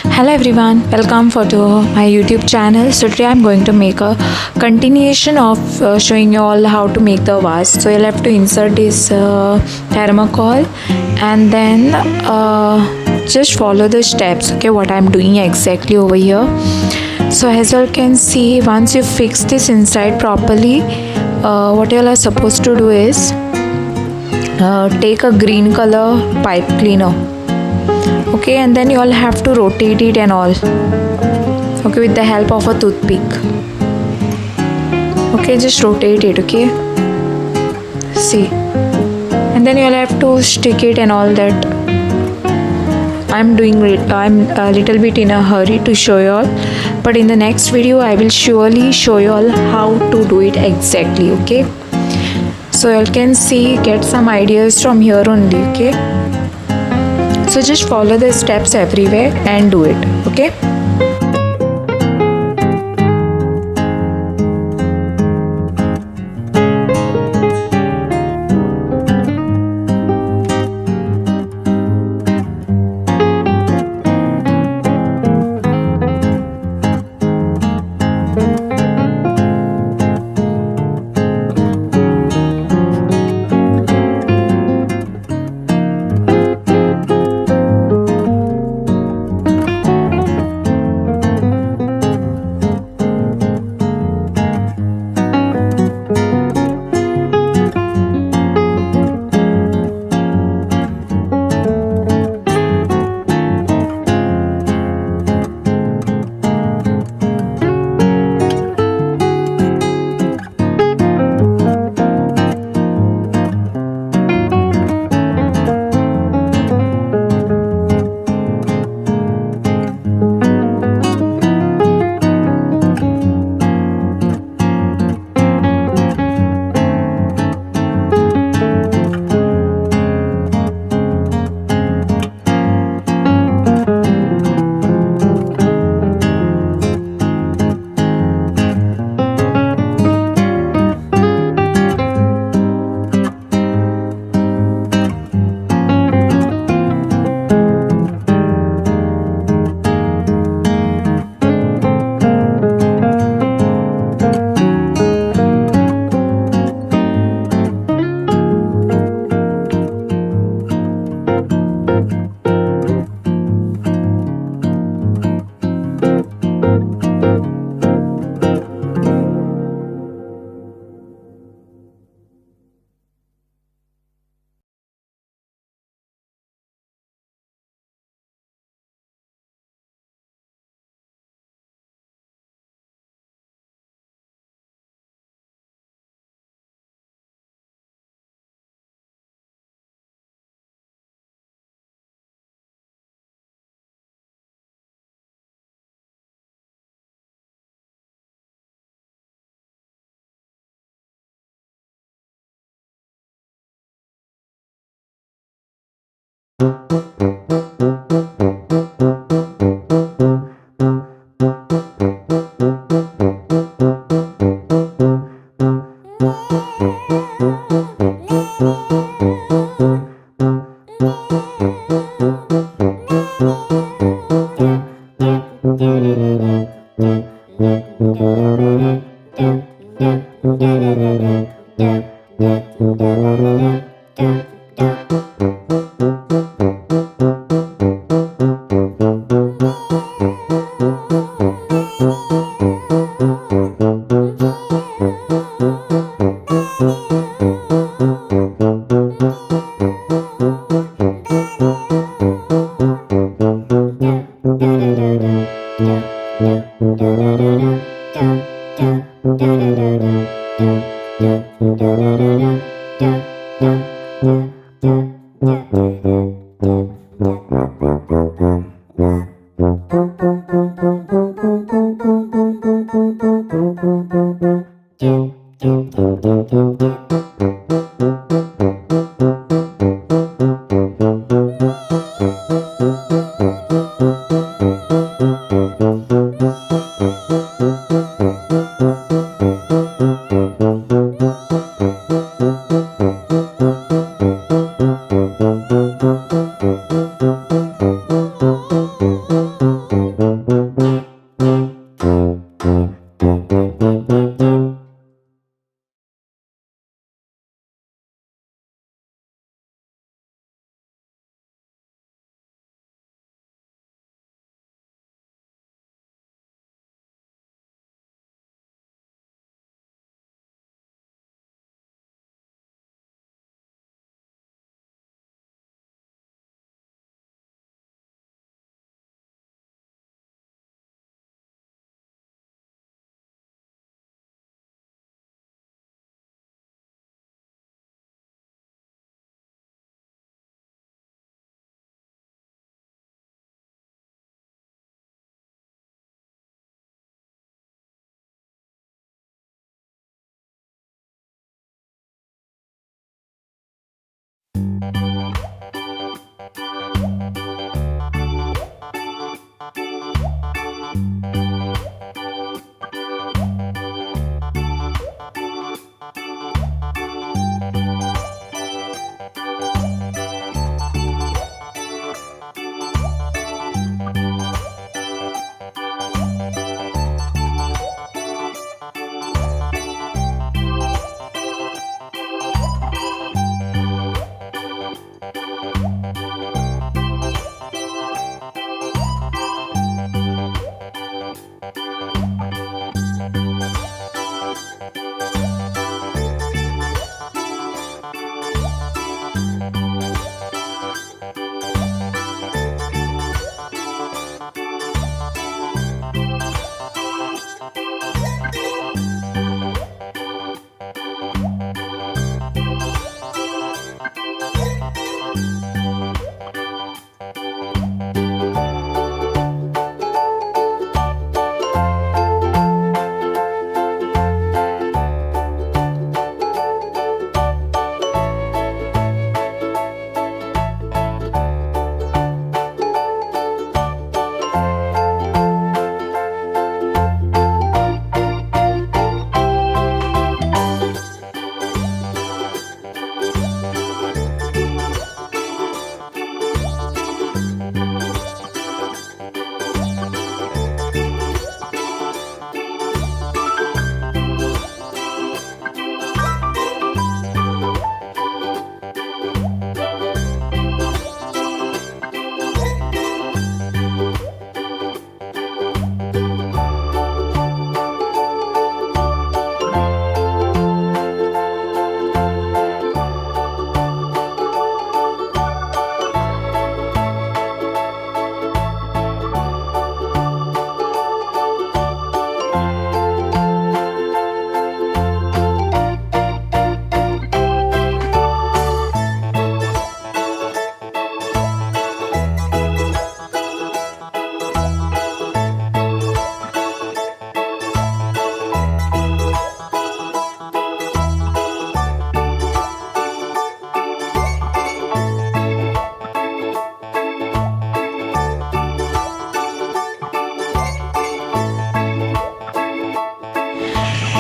Hello everyone, welcome to my YouTube channel. So today I'm going to make a continuation of showing you all how to make the vase. So you'll have to insert this thermocol and then just follow the steps, okay, what I'm doing exactly over here. So as you all can see, once you fix this inside properly, what you all are supposed to do is take a green color pipe cleaner, okay, and then you all have to rotate it and all, okay, with the help of a toothpick. Okay, just rotate it, okay, see, and then you all have to stick it and all that. I'm a little bit in a hurry to show you all, but in the next video I will surely show you all how to do it exactly, okay. So you all can see, get some ideas from here only, okay. So just follow the steps everywhere and do it, okay.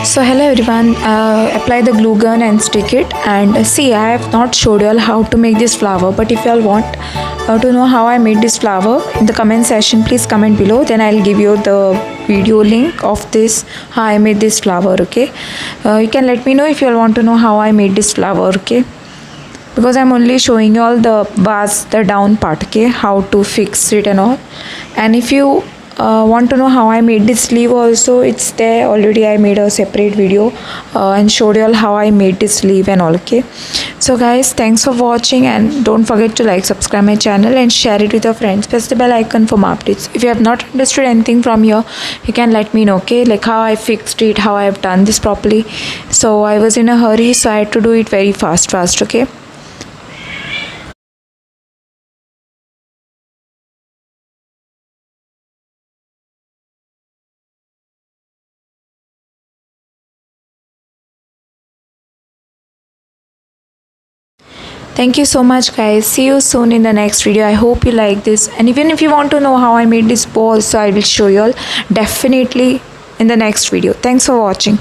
So hello everyone, apply the glue gun and stick it. And see, I have not showed you all how to make this flower, but if you all want to know how I made this flower, in the comment section please comment below, then I'll give you the video link of this, how I made this flower. Okay, you can let me know if you all want to know how I made this flower. Okay, because I'm only showing you all the vase, the down part, okay, how to fix it and all. And if you want to know how I made this sleeve also, it's there already. I made a separate video and showed you all how I made this sleeve and all. Okay, so guys, thanks for watching, and don't forget to like, subscribe my channel and share it with your friends. Press the bell icon for more updates. If you have not understood anything from here, you can let me know, okay, like how I fixed it, how I have done this properly. So I was in a hurry, so I had to do it very fast. Okay. Thank you so much guys. See you soon in the next video. I hope you like this, and even if you want to know how I made this ball, so I will show you all definitely in the next video. Thanks for watching.